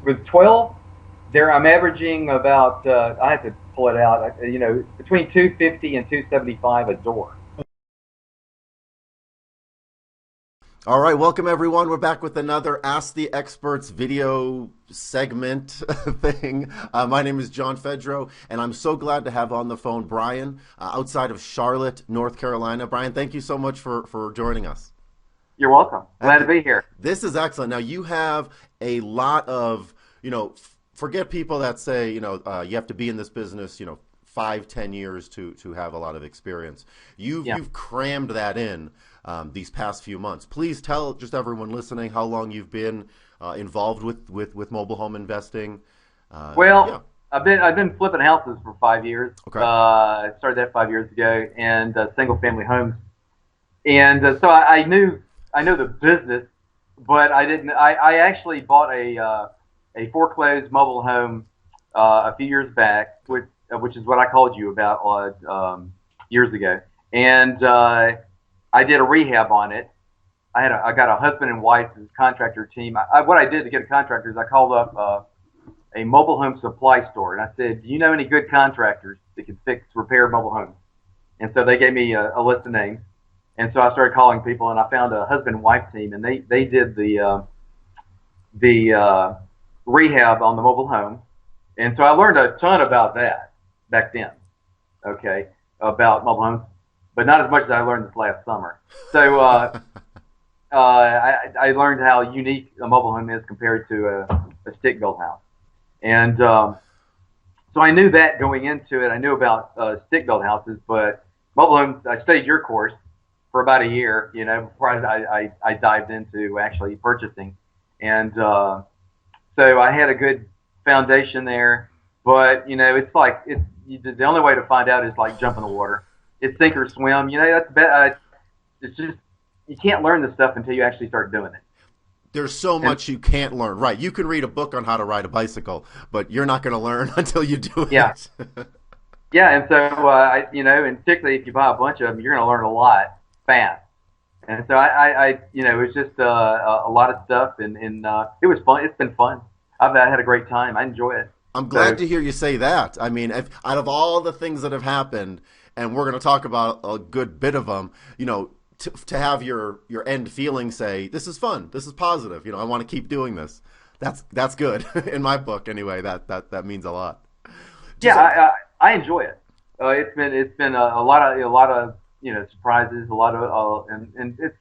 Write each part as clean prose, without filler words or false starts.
with 12, there I'm averaging about I have to pull it out. Between 250 and 275 a door. All right, welcome everyone. We're back with another Ask the Experts video segment thing. My name is John Fedro, and I'm so glad to have on the phone Brian outside of Charlotte, North Carolina. Brian, thank you so much for joining us. You're welcome. Glad to be here. This is excellent. Now, you have a lot of, forget people that say, you have to be in this business, 5, 10 years to have a lot of experience. You've crammed that in these past few months. Please tell just everyone listening how long you've been involved with mobile home investing. I've been flipping houses for 5 years. Okay. I started that 5 years ago, and single family homes. And so I know the business, but I didn't. I actually bought a foreclosed mobile home a few years back, which is what I called you about years ago, and I did a rehab on it. I got a husband and wife contractor team. What I did to get a contractor is I called up a mobile home supply store, and I said, "Do you know any good contractors that can repair mobile homes?" And so they gave me a list of names. And so I started calling people, and I found a husband and wife team, and they did the rehab on the mobile home. And so I learned a ton about that back then, okay, about mobile homes, but not as much as I learned this last summer. So I learned how unique a mobile home is compared to a stick-built house. And so I knew that going into it. I knew about stick-built houses, but mobile homes, I studied your course for about a year, before I dived into actually purchasing. And so I had a good foundation there, but, it's like, the only way to find out is like jump in the water. It's sink or swim. It's just, you can't learn this stuff until you actually start doing it. There's so much you can't learn. Right. You can read a book on how to ride a bicycle, but you're not going to learn until you do it. Yeah. Yeah. And so, and particularly if you buy a bunch of them, you're going to learn a lot fast. And so it was just a lot of stuff, and it was fun. It's been fun. I've had a great time. I enjoy it. I'm glad to hear you say that. I mean, out of all the things that have happened, and we're going to talk about a good bit of them, to have your end feeling say, this is fun, this is positive, I want to keep doing this. That's good in my book anyway. That means a lot. I enjoy it. It's been a lot of surprises, a lot of and it's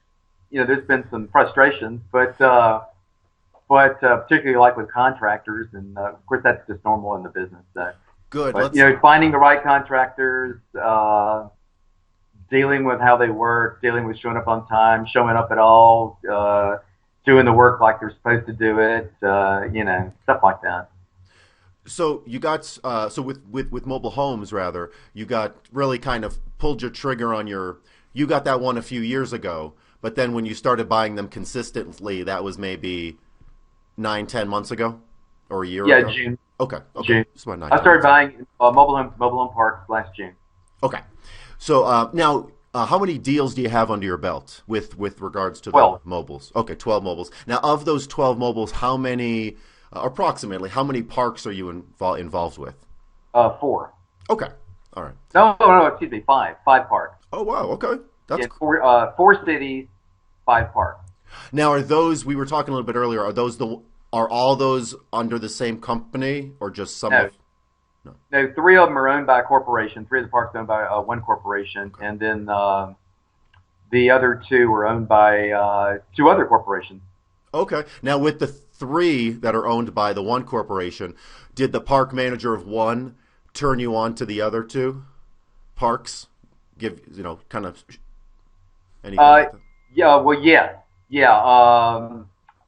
there's been some frustrations, but particularly like with contractors, and of course that's just normal in the business. Good. But finding the right contractors, dealing with how they work, dealing with showing up on time, showing up at all, doing the work like they're supposed to do it, stuff like that. So you got with mobile homes, rather, you got really kind of pulled your trigger on you got that one a few years ago, but then when you started buying them consistently, that was maybe 9, 10 months ago, or a year ago? Yeah, June. Okay. June. It's about 9, I 10 started months buying mobile home parks last June. Okay. So now, how many deals do you have under your belt with regards to 12. the mobiles? Okay, 12 mobiles. Now, of those 12 mobiles, how many, approximately, how many parks are you involved with? 4. Okay. All right. No, excuse me, 5. 5 parks. Oh, wow. Okay. That's cool. 4 cities, 5 parks. Now, are those, we were talking a little bit earlier, are all those under the same company, or just some No. of? No, 3 of them are owned by a corporation. 3 of the parks are owned by one corporation, and then the other 2 are owned by 2 other corporations. Okay. Now, with the 3 that are owned by the one corporation, did the park manager of one turn you on to the other 2 parks? Give kind of anything like that? Yeah. Well, yeah.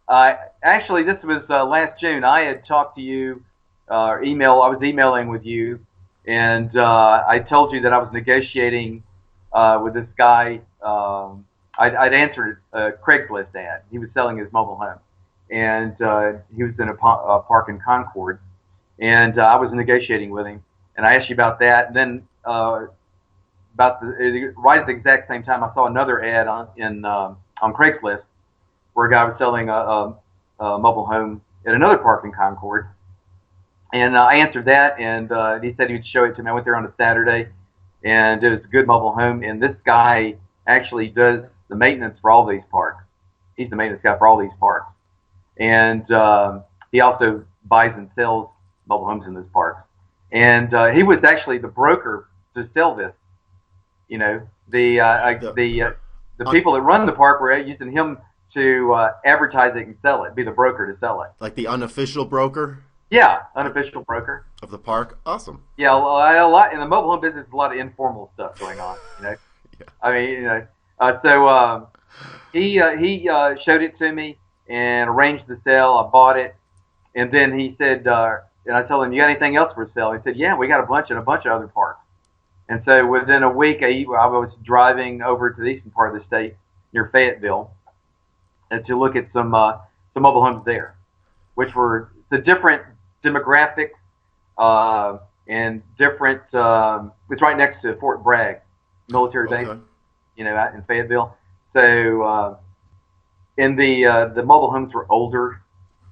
I actually, this was last June. I had talked to you. I was emailing with you, and I told you that I was negotiating with this guy. I'd answered a Craigslist ad. He was selling his mobile home, and he was in a park in Concord, and I was negotiating with him. And I asked you about that. And then right at the exact same time, I saw another ad on Craigslist where a guy was selling a mobile home at another park in Concord. And I answered that, and he said he'd show it to me. I went there on a Saturday, and it was a good mobile home. And this guy actually does the maintenance for all these parks. He's the maintenance guy for all these parks. And he also buys and sells mobile homes in those parks. And he was actually the broker to sell this. You know, the people that run the park were using him to advertise it and sell it, be the broker to sell it. Like the unofficial broker? Yeah, unofficial broker. Of the park? Awesome. Yeah, a lot in the mobile home business, a lot of informal stuff going on, you know. Yeah. I mean, you know, so he showed it to me and arranged the sale. I bought it, and then he said, and I told him, "You got anything else for sale?" He said, "Yeah, we got a bunch of other parks." And so within a week, I was driving over to the eastern part of the state near Fayetteville and to look at some mobile homes there, which were the different demographics and different. It's right next to Fort Bragg military base, you know, out in Fayetteville. So and the mobile homes were older.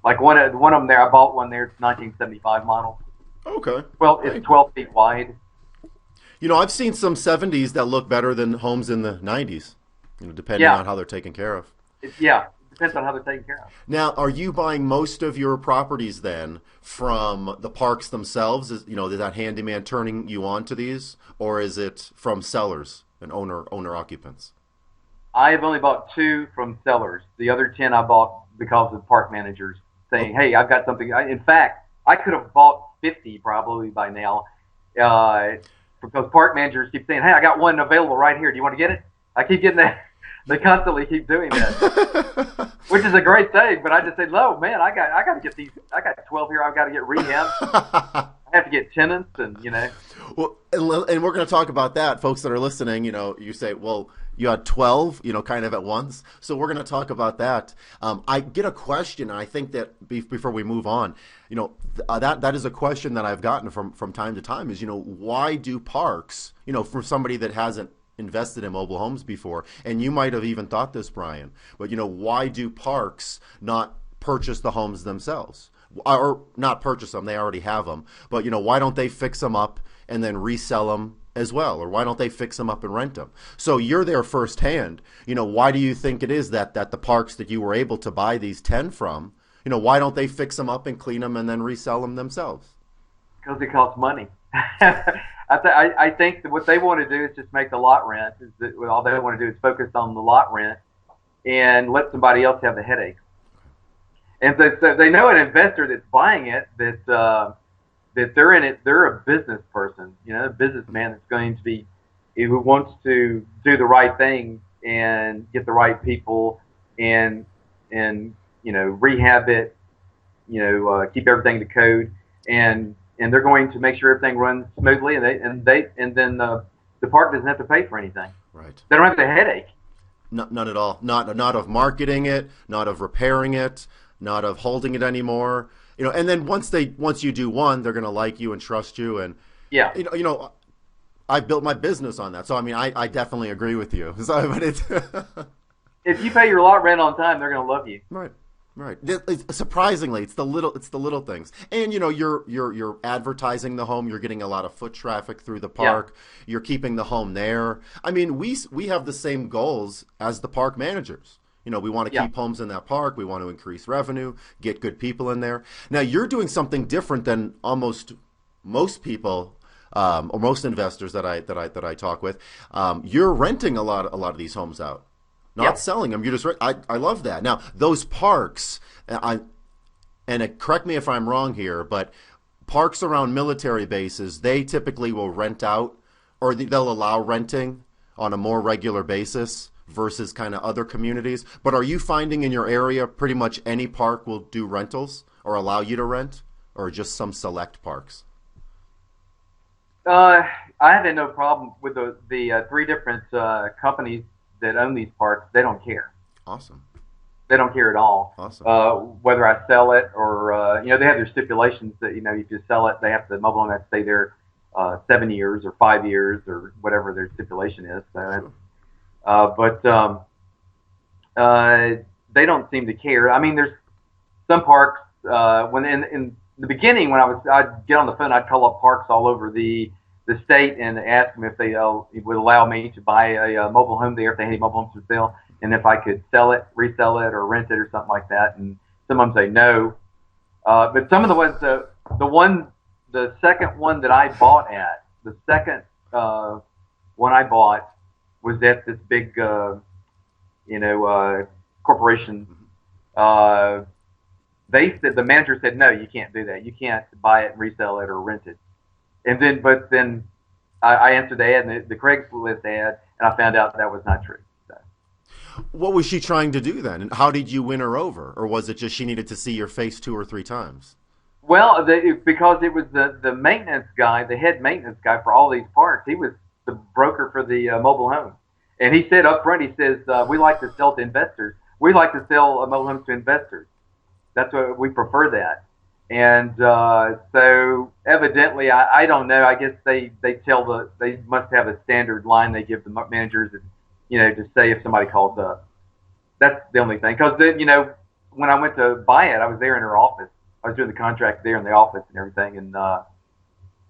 Like one of them there, I bought one there. It's 1975 model. Okay. Well, it's 12 feet wide. You know, I've seen some 70s that look better than homes in the 90s, you know, depending on how they're taken care of. Yeah, depends on how they're taken care of. Now, are you buying most of your properties then from the parks themselves? Is that handyman turning you on to these, or is it from sellers and owner occupants? I have only bought 2 from sellers. The other 10 I bought because of park managers saying, "Hey, I've got something." In fact, I could have bought 50 probably by now. Because park managers keep saying, "Hey, I got one available right here. Do you want to get it?" I keep getting that. They constantly keep doing that, which is a great thing. But I just said, "No, man, I got to get these. I got 12 here. I've got to get rehabs. I have to get tenants, and you know." Well, and we're going to talk about that, folks that are listening. You know, you say, "Well, you had 12, you know, kind of at once." So we're going to talk about that. I get a question, and I think that before we move on, you know, that is a question that I've gotten from time to time is, you know, why do parks, you know, for somebody that hasn't invested in mobile homes before, and you might have even thought this, Brian, but, you know, why do parks not purchase the homes themselves? Or not purchase them, they already have them, but, you know, why don't they fix them up and then resell them as well? Or why don't they fix them up and rent them? So you're there firsthand. You know, why do you think it is that the parks that you were able to buy these 10 from, you know, why don't they fix them up and clean them and then resell them themselves? Because it costs money. I think that what they want to do is just make the lot rent. Is that all they want to do is focus on the lot rent and let somebody else have the headache. And so they know an investor that's buying it that they're in it. They're a business person, you know, a businessman that's going to be who wants to do the right thing and get the right people and you know, rehab it, you know, keep everything to code, and they're going to make sure everything runs smoothly, and then the park doesn't have to pay for anything. Right. They don't have the headache. None at all. Not of marketing it, not of repairing it, not of holding it anymore. You know, and then once you do one, they're going to like you and trust you, and yeah, you know, I built my business on that. So I mean, I definitely agree with you. So, but it's if you pay your lot rent on time, they're going to love you. Right. Right. Surprisingly, it's the little things, and you know, you're advertising the home. You're getting a lot of foot traffic through the park. Yeah. You're keeping the home there. I mean, we have the same goals as the park managers. You know, we want to keep homes in that park. We want to increase revenue, get good people in there. Now, you're doing something different than almost most people or most investors that I talk with. You're renting a lot of these homes out. Not selling them. You're just. I love that. Now those parks, correct me if I'm wrong here, but parks around military bases, they typically will rent out, or they'll allow renting on a more regular basis versus kind of other communities. But are you finding in your area pretty much any park will do rentals or allow you to rent, or just some select parks? I have no problem with the 3 different companies that own these parks. They don't care. Awesome. They don't care at all. Awesome. Whether I sell it or you know, they have their stipulations that, you know, if you sell it, the mobile home has to stay there 7 years or 5 years or whatever their stipulation is. So, but they don't seem to care. I mean, there's some parks when in the beginning when I'd get on the phone, I'd call up parks all over the state and ask them if they would allow me to buy a mobile home there if they had any mobile homes for sale, and if I could sell it, resell it, or rent it or something like that. And some of them say no. But some of the ones, the second one that I bought at, the second one I bought was at this big, corporation. They said, the manager said, no, you can't do that. You can't buy it and resell it or rent it. But then I answered the ad, the Craigslist ad, and I found out that was not true. So. What was she trying to do then? And how did you win her over? Or was it just she needed to see your face 2 or 3 times? Well, because it was the maintenance guy, the head maintenance guy for all these parks. He was the broker for the mobile home. And he said up front, he says, we like to sell to investors. We like to sell mobile homes to investors. That's what we prefer that. And so evidently, I don't know. I guess they must have a standard line they give the managers, to say if somebody calls up. That's the only thing. Because when I went to buy it, I was there in her office. I was doing the contract there in the office and everything, and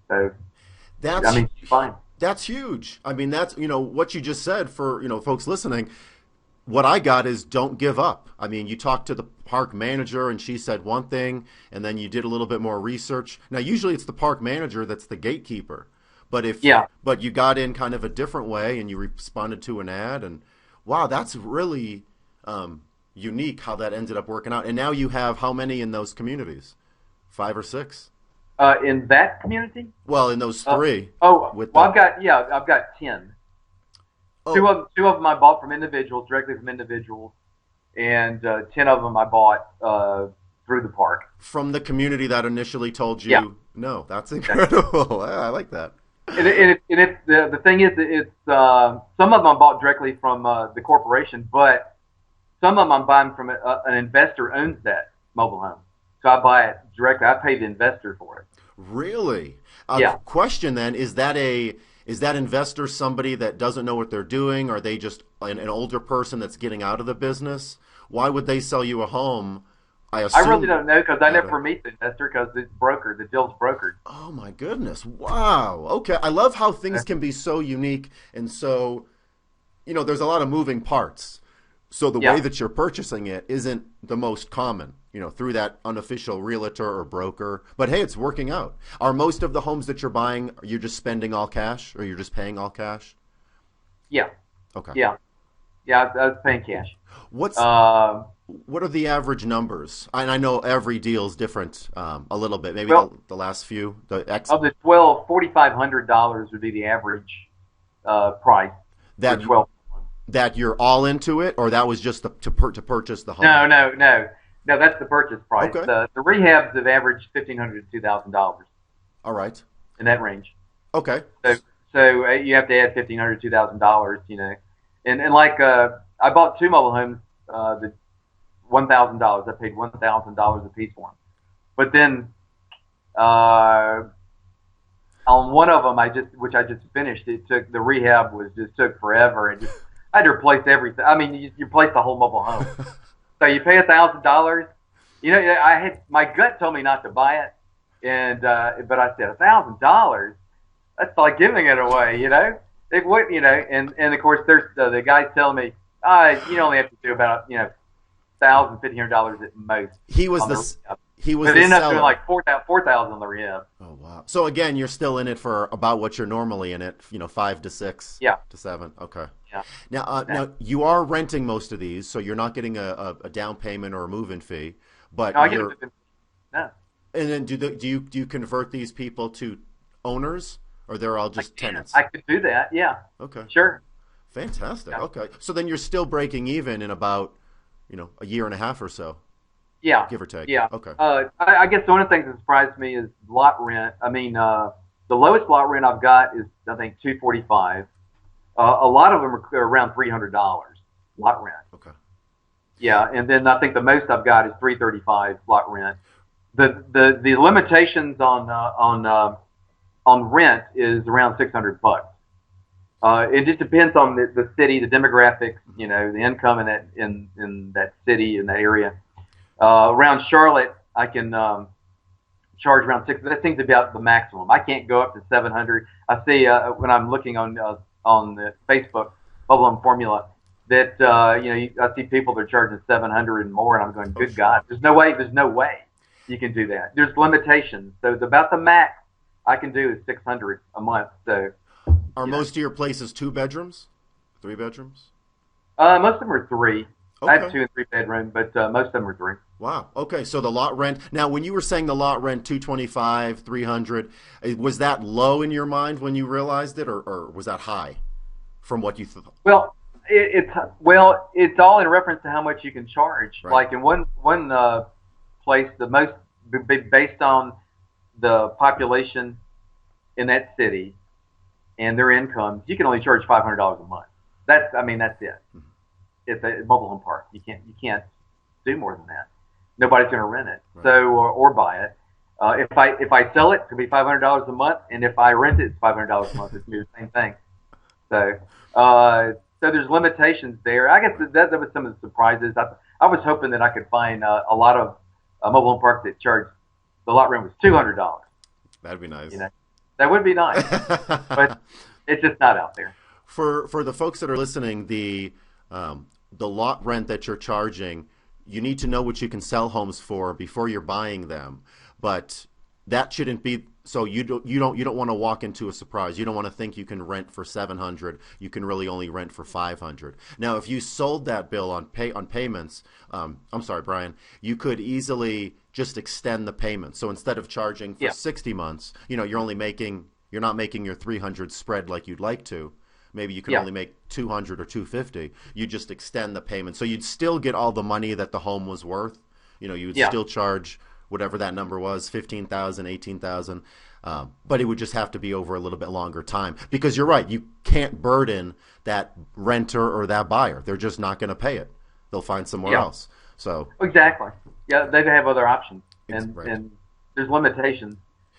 so she's fine. That's huge. I mean, that's what you just said for folks listening. What I got is don't give up. I mean, you talked to the park manager and she said one thing, and then you did a little bit more research. Now, usually it's the park manager that's the gatekeeper. But but you got in kind of a different way and you responded to an ad, and wow, that's really unique how that ended up working out. And now you have how many in those communities? 5 or 6? In that community? Well, in those 3. I've got 10. Oh. Two of them I bought from individuals, directly from individuals, and 10 of them I bought through the park. From the community that initially told you no. That's incredible. I like that. And the thing is, it's some of them I bought directly from the corporation, but some of them I'm buying from an investor owns that mobile home. So I buy it directly. I pay the investor for it. Really? Question then, is that investor somebody that doesn't know what they're doing? Or are they just an older person that's getting out of the business? Why would they sell you a home? I really don't know because I never meet the investor because it's brokered. The deal's brokered. Oh, my goodness. Wow. Okay. I love how things can be so unique. And so, there's a lot of moving parts. So the way that you're purchasing it isn't the most common, through that unofficial realtor or broker. But, hey, it's working out. Are most of the homes that you're buying, you're just spending all cash or you're just paying all cash? Yeah. Okay. Yeah. Yeah, I was paying cash. What are the average numbers? And I know every deal is different a little bit. Maybe the last few. Of the $4,500 would be the average price. That for 12. That you're all into it, or that was just to purchase the home? No, that's the purchase price. Okay. The rehabs have averaged $1,500 to $2,000. All right. In that range. Okay. So you have to add $1,500 to $2,000, and like I bought 2 mobile homes, the $1,000. I paid $1,000 a piece for them, but then on one of them which I just finished, the rehab took forever and I had to replace everything. I mean, you replace the whole mobile home. So you pay $1,000. My gut told me not to buy it, and but I said $1,000. That's like giving it away, It would, and of course there's the guys telling me, you only have to do about $1,500 at most. He was the seller. It ended up doing like $4,000 on the rehab. Oh wow! So again, you're still in it for about what you're normally in it, 5 to 6, to 7. Okay. Yeah. Now you are renting most of these, so you're not getting a down payment or a move-in fee. But no, I get a no. And then do you convert these people to owners, or they're all just tenants? I could do that. Yeah. Okay. Sure. Fantastic. Yeah. Okay. So then you're still breaking even in about a year and a half or so. Yeah. Give or take. Yeah. Okay. I guess one of the things that surprised me is lot rent. I mean, the lowest lot rent I've got is I think $245. A lot of them are around $300 lot rent. Okay. Yeah, and then I think the most I've got is $335 lot rent. The limitations on rent is around $600. It just depends on the city, the demographics, the income in that city, in that area. Around Charlotte, I can charge around 6. That seems about the maximum. I can't go up to 700. I see when I'm looking on the Facebook Bubble and Formula that I see people that are charging 700 and more, and I'm going, Oh, good sure. God, there's no way you can do that. There's limitations. So about the max I can do is 600 a month. So Are you know, most of your places 2 bedrooms, 3 bedrooms? most of them are 3. I have Okay. 2 and 3 bedroom, but most of them are 3. Wow. Okay. So the lot rent. Now, when you were saying the lot rent 225, 300, was that low in your mind when you realized it, or was that high from what you thought? Well, it's all in reference to how much you can charge. Right. Like in one place, the most based on the population in that city and their incomes, you can only charge $500 a month. That's it. It's a mobile home park. You can't do more than that. Nobody's going to rent it, Right. so or buy it. If I sell it, it could be $500 a month, and if I rent it, it's $500 a month. It's the same thing. So, so there's limitations there. I guess Right. that was some of the surprises. I was hoping that I could find a lot of mobile home parks that charged the lot rent was $200. That'd be nice. You know, that would be nice, but it's just not out there. For the folks that are listening, the lot rent that you're charging, you need to know what you can sell homes for before you're buying them. But that shouldn't be so you don't want to walk into a surprise. You don't want to think you can rent for 700. You can really only rent for 500. Now, if you sold that bill on payments, I'm sorry, Brian, you could easily just extend the payment. So instead of charging for Yeah, 60 months, you're not making your 300 spread like you'd like to. Maybe you can yeah, only make 200 or 250. You just extend the payment. So you'd still get all the money that the home was worth. You would yeah, still charge whatever that number was, 15,000, 18,000. But it would just have to be over a little bit longer time. Because you're right, you can't burden that renter or that buyer. They're just not going to pay it. They'll find somewhere yeah. else. So, Exactly. Yeah, they have other options, and right. and there's limitations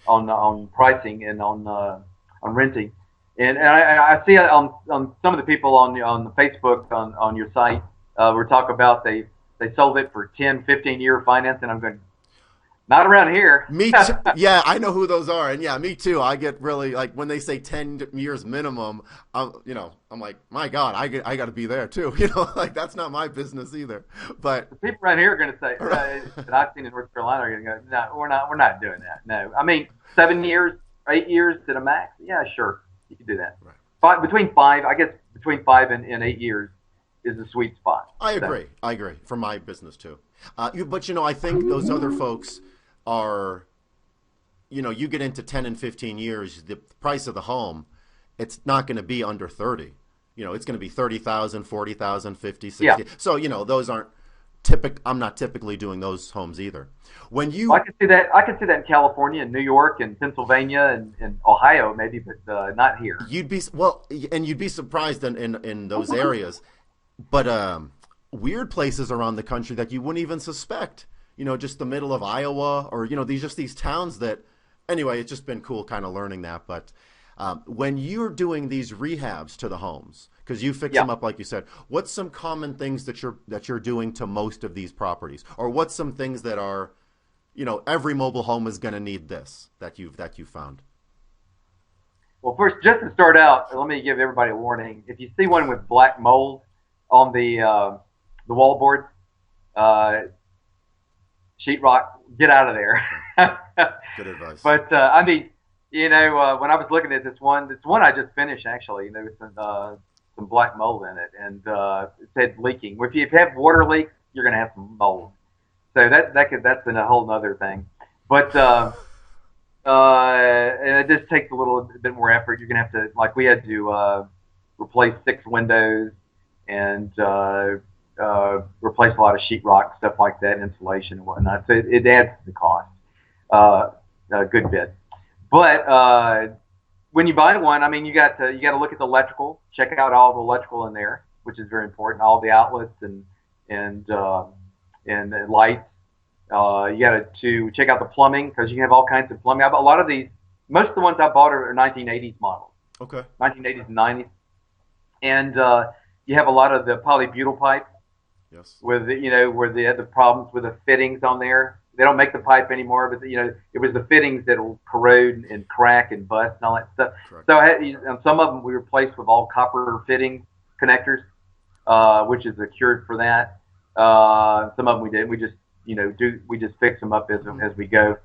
on pricing and on renting. And I see it on some of the people on the Facebook on your site. We're talking about they sold it for 10, 15-year finance, and I'm going, not around here. Me too. Yeah, I know who those are, and yeah, me too. I get really like when they say 10 years minimum. I'm like, my God, I got to be there too. Like that's not my business either. But The people around here are going to say that I've seen in North Carolina are going to go, no, we're not doing that. No, I mean 7 years, 8 years to the max. Yeah, sure, you can do that. right. Between five, I guess between 5 and 8 years is the sweet spot. I So agree. I agree for my business too. But I think those other folks are, you get into 10 and 15 years, the price of the home, it's not going to be under 30. It's going to be 30,000, 40,000, 50, yeah, 60. So, those aren't I'm not typically doing those homes either. When well, I you can see that. I can see that in California, and New York, and Pennsylvania, and Ohio, maybe, but not here. you'd be well, and you'd be surprised in those areas, but weird places around the country that you wouldn't even suspect. Just the middle of Iowa, or these towns that. Anyway, it's just been cool, kind of learning that. But when you're doing these rehabs to the homes, because you fix Yeah. them up like you said, what's some common things that you're doing to most of these properties, or what's some things that are, every mobile home is going to need this that you found. Well, first, just to start out, let me give everybody a warning. If you see one with black mold on the wall boards, uh, sheetrock, get out of there. Good advice. But when I was looking at this one I just finished actually, there was some black mold in it, and it said leaking. If you have water leaks, you're going to have some mold. So that's a whole other thing. But and it just takes a little bit more effort. You're going to have to, like we had to replace 6 windows and replace a lot of sheetrock, stuff like that, insulation and whatnot. So it adds to the cost a good bit. But when you buy one, I mean, you got to look at the electrical, check out all the electrical in there, which is very important, all the outlets and the lights. You got to check out the plumbing because you have all kinds of plumbing. A lot of these, most of the ones I bought are 1980s models, Okay. 1980s and 90s, and you have a lot of the polybutyl pipes Yes. with where they had the problems with the fittings on there. They don't make the pipe anymore, but it was the fittings that'll corrode and crack and bust and all that stuff. Correct. So some of them we replaced with all copper fitting connectors, which is a cure for that. Some of them we did. We just we just fix them up as we go.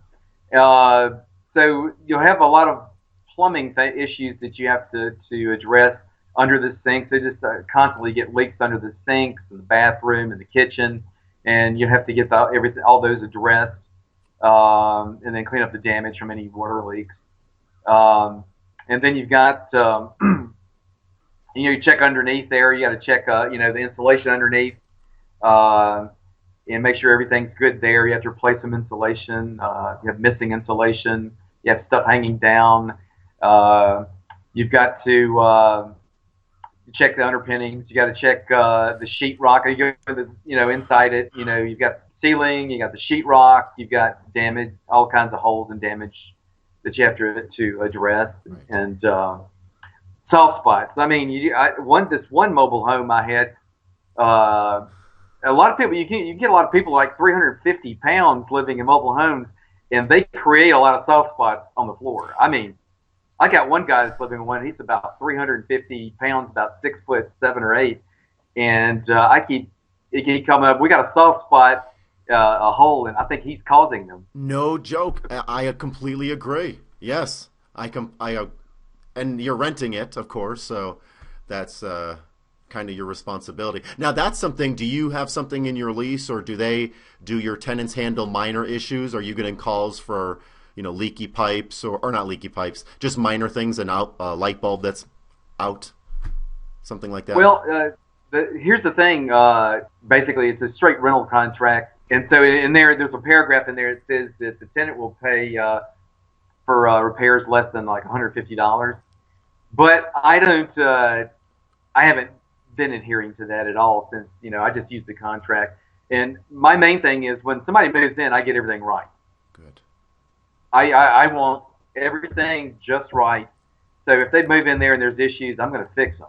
So you'll have a lot of plumbing issues that you have to address under the sinks. They just constantly get leaks under the sinks and the bathroom and the kitchen, and you have to get all those addressed, and then clean up the damage from any water leaks. And then you've got you check underneath there. You got to check the insulation underneath, and make sure everything's good there. You have to replace some insulation. You have missing insulation. You have stuff hanging down. You've got to check the underpinnings. You got to check the sheetrock. You go inside it. You've got ceiling. You got the sheetrock. You've got damage, all kinds of holes and damage that you have to address. Right. And soft spots. I mean, this one mobile home I had. A lot of people, you get a lot of people like 350 pounds living in mobile homes, and they create a lot of soft spots on the floor. I mean, I got one guy that's living in one. He's about 350 pounds, about 6'7" or 8", and he keep coming up. We got a soft spot, a hole, and I think he's causing them. No joke. I completely agree. Yes, and you're renting it, of course, so that's kind of your responsibility. Now, that's something. Do you have something in your lease, or do your tenants handle minor issues? Are you getting calls for leaky pipes or not leaky pipes, just minor things, and light bulb that's out, something like that? Well, here's the thing. Basically, it's a straight rental contract, and so there's a paragraph in there that says that the tenant will pay for repairs less than like $150. But I haven't been adhering to that at all since I just use the contract. And my main thing is when somebody moves in, I get everything right. Good. I want everything just right. So if they move in there and there's issues, I'm going to fix them.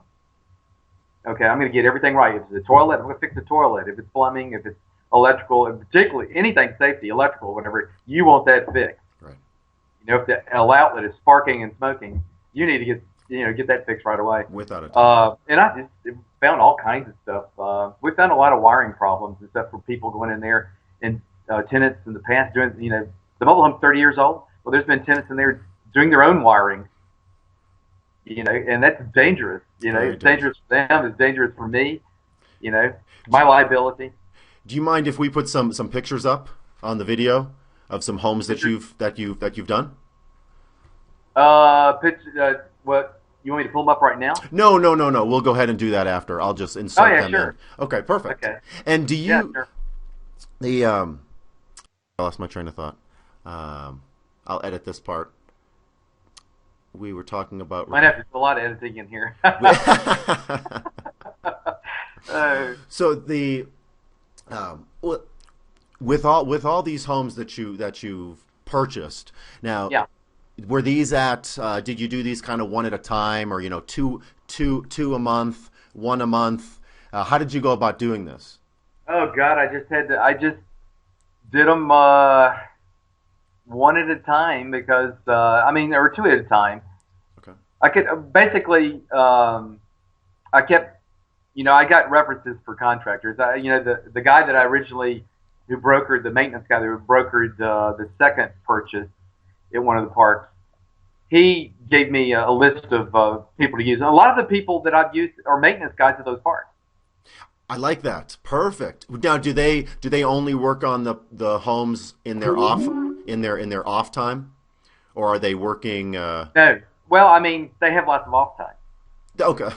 Okay, I'm going to get everything right. If it's a toilet, I'm going to fix the toilet. If it's plumbing, if it's electrical, and particularly anything safety, electrical, whatever, you want that fixed. Right. If the outlet is sparking and smoking, you need to get that fixed right away. Without a doubt. And I just found all kinds of stuff. We found a lot of wiring problems and stuff for people going in there, and tenants in the past doing, the mobile home's 30 years old. Well, there's been tenants in there doing their own wiring, and that's dangerous. It's dangerous for them. It's dangerous for me. My liability. Do you mind if we put some pictures up on the video of some homes that you've done? What? You want me to pull them up right now? No. We'll go ahead and do that after. I'll just insert them in. Okay, perfect. Okay. And do you? Yeah, sure. I lost my train of thought. I'll edit this part. We were talking about. Might have to do a lot of editing in here. So with all these homes that you've purchased now. Yeah. Were these at? Did you do these kind of one at a time, or two a month, one a month? How did you go about doing this? Oh God, I just did them one at a time because or two at a time. Okay. I could basically I kept I got references for contractors. The guy that I originally who brokered the maintenance guy who brokered the second purchase at one of the parks. He gave me a list of people to use. And a lot of the people that I've used are maintenance guys at those parks. I like that. Perfect. Now, do they only work on the homes in their off time, or are they working? No. Well, they have lots of off time. Okay.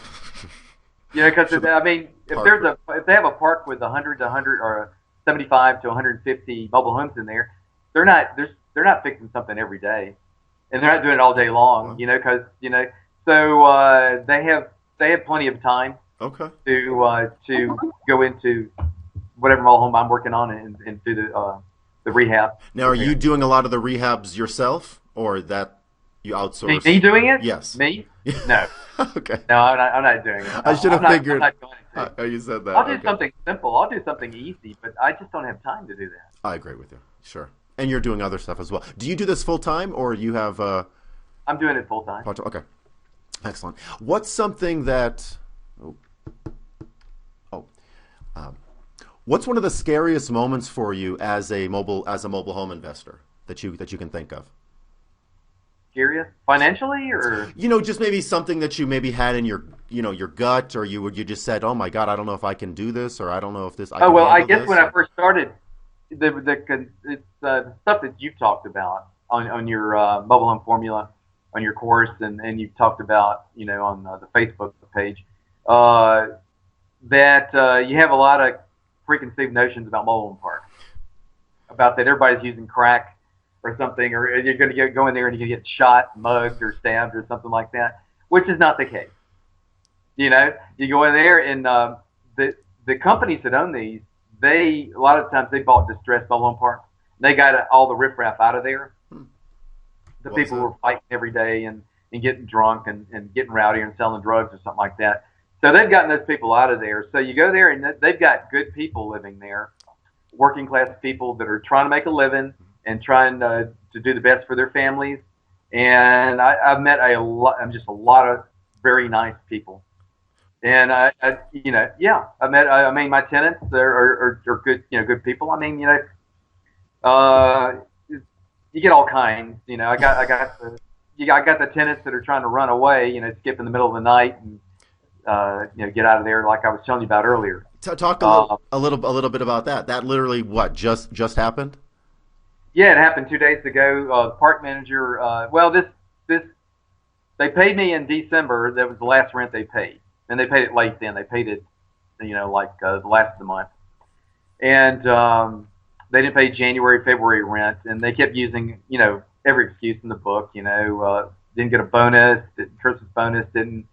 Because if they have a park with 100 to 100 or 75 to 150 mobile homes in there, they're not fixing something every day. And they're not doing it all day long, because so they have plenty of time. Okay. To go into whatever mobile home I'm working on and do the rehab. Now, are you doing a lot of the rehabs yourself, or that you outsource? Me doing it? Yes. Me? No. Okay. No, I'm not doing it. I should have figured. You said that. I'll do something simple. I'll do something easy, but I just don't have time to do that. I agree with you. Sure. And you're doing other stuff as well. Do you do this full time, or you have? I'm doing it full time. Okay, excellent. What's something that? Oh, um, what's one of the scariest moments for you as a mobile home investor that you can think of? Scariest financially, or just maybe something that you maybe had in your your gut, or you just said, oh my God, I don't know if I can do this, or I don't know if this. oh well, I guess when I first started, it's the stuff that you've talked about on your mobile home formula, on your course, and you've talked about on the Facebook page, that you have a lot of preconceived notions about mobile home parks, about that everybody's using crack or something, or you're going to go in there and you're going to get shot, mugged, or stabbed, or something like that, which is not the case. You go in there, and the companies that own these, a lot of times they bought distressed mobile home parks. They got all the riffraff out of there. The people who were fighting every day and getting drunk and getting rowdy and selling drugs or something like that. So they've gotten those people out of there. So you go there, and they've got good people living there, working class people that are trying to make a living and trying to do the best for their families. And I've met a lot of very nice people. And I mean, my tenants are good, good people. I mean, you get all kinds. I got the tenants that are trying to run away, skip in the middle of the night and get out of there, like I was telling you about earlier. Talk a little bit about that. That literally just happened. Yeah, it happened 2 days ago. The park manager. They paid me in December. That was the last rent they paid, and they paid it late. Then they paid it, like the last of the month, and they didn't pay January, February rent, and they kept using every excuse in the book. Didn't get a bonus, Christmas bonus, didn't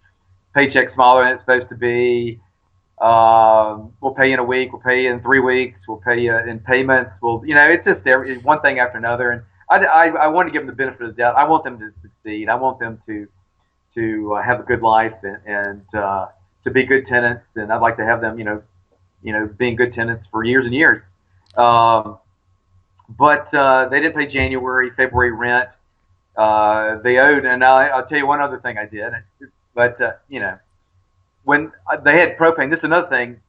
paycheck smaller than it's supposed to be. We'll pay you in a week. We'll pay you in 3 weeks. We'll pay you in payments. It's just one thing after another. And I want to give them the benefit of the doubt. I want them to succeed. I want them to have a good life and to be good tenants. And I'd like to have them, being good tenants for years and years. But they didn't pay January, February rent. They owed, and I'll tell you one other thing I did. But when they had propane, this is another thing.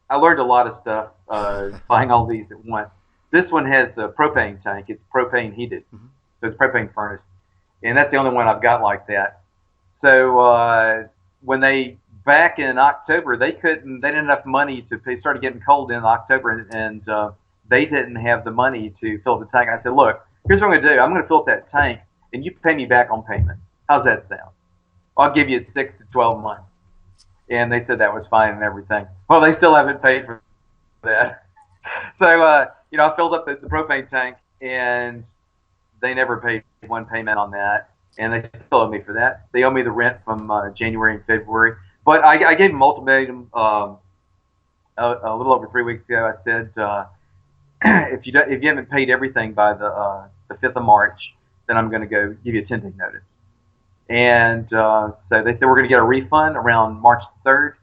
I learned a lot of stuff buying all these at once. This one has a propane tank. It's propane heated, so it's propane furnace, and that's the only one I've got like that. So when back in October, they didn't have enough money to pay. Started getting cold in October, and they didn't have the money to fill the tank. I said, look, here's what I'm going to do. I'm going to fill up that tank, and you pay me back on payment. How's that sound? I'll give you 6 to 12 months. And they said that was fine and everything. Well, they still haven't paid for that. So, I filled up the propane tank, and they never paid one payment on that. And they still owe me for that. They owe me the rent from January and February. But I gave them an ultimatum a little over 3 weeks ago. I said, if you haven't paid everything by the 5th of March, then I'm going to go give you a 10-day notice. And so they said we're going to get a refund around March 3rd,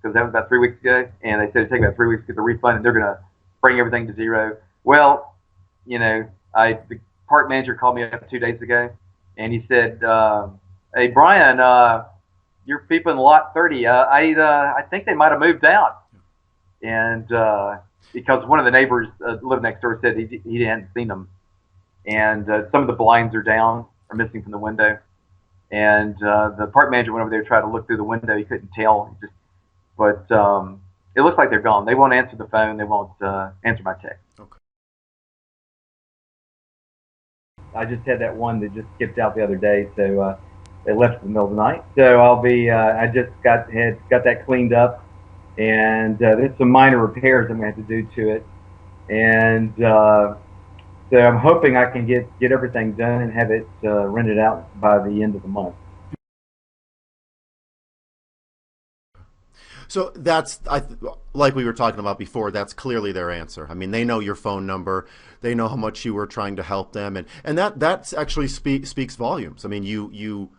because that was about 3 weeks ago. And they said it'd take about 3 weeks to get the refund, and they're going to bring everything to zero. Well, the park manager called me up 2 days ago, and he said, "Hey, Brian, your people in lot 30, I think they might have moved out." And because one of the neighbors lived next door said he hadn't seen them, and some of the blinds are down, are missing from the window. And the park manager went over there to try to look through the window. He couldn't tell. But it looks like they're gone. They won't answer the phone. They won't answer my text. Okay. I just had that one that just skipped out the other day, so they left in the middle of the night. So I'll be. I just got that cleaned up, and there's some minor repairs I'm going to have to do to it, and. So I'm hoping I can get everything done and have it rented out by the end of the month. So like we were talking about before, that's clearly their answer. I mean, they know your phone number. They know how much you were trying to help them. And that actually speaks volumes. I mean, you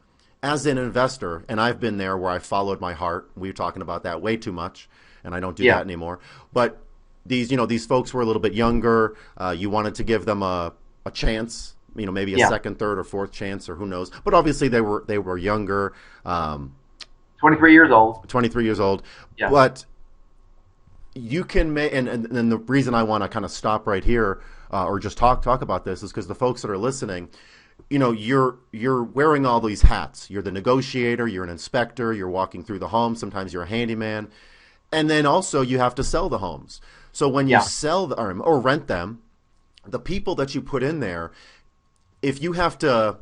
as an investor, and I've been there where I followed my heart. We were talking about that way too much, and I don't do that anymore. But these folks were a little bit younger. You wanted to give them a chance, maybe a Yeah. second, third, or fourth chance, or who knows. But obviously they were younger, 23 years old. 23 years old. Yeah. But you can make, and the reason I want to kind of stop right here, or just talk about this, is because the folks that are listening, you're wearing all these hats. You're the negotiator, you're an inspector, you're walking through the home. Sometimes you're a handyman, and then also you have to sell the homes. So when you Yeah. sell or rent them, the people that you put in there, if you have to,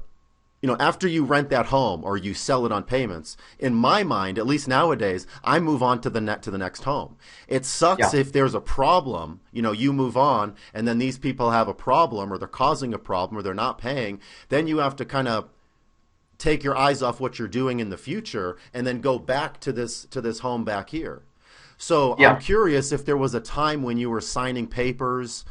after you rent that home or you sell it on payments, in my mind, at least nowadays, I move on to the next home. It sucks Yeah. if there's a problem, you move on, and then these people have a problem, or they're causing a problem, or they're not paying. Then you have to kind of take your eyes off what you're doing in the future and then go back to this home back here. So Yeah. I'm curious if there was a time when you were signing papers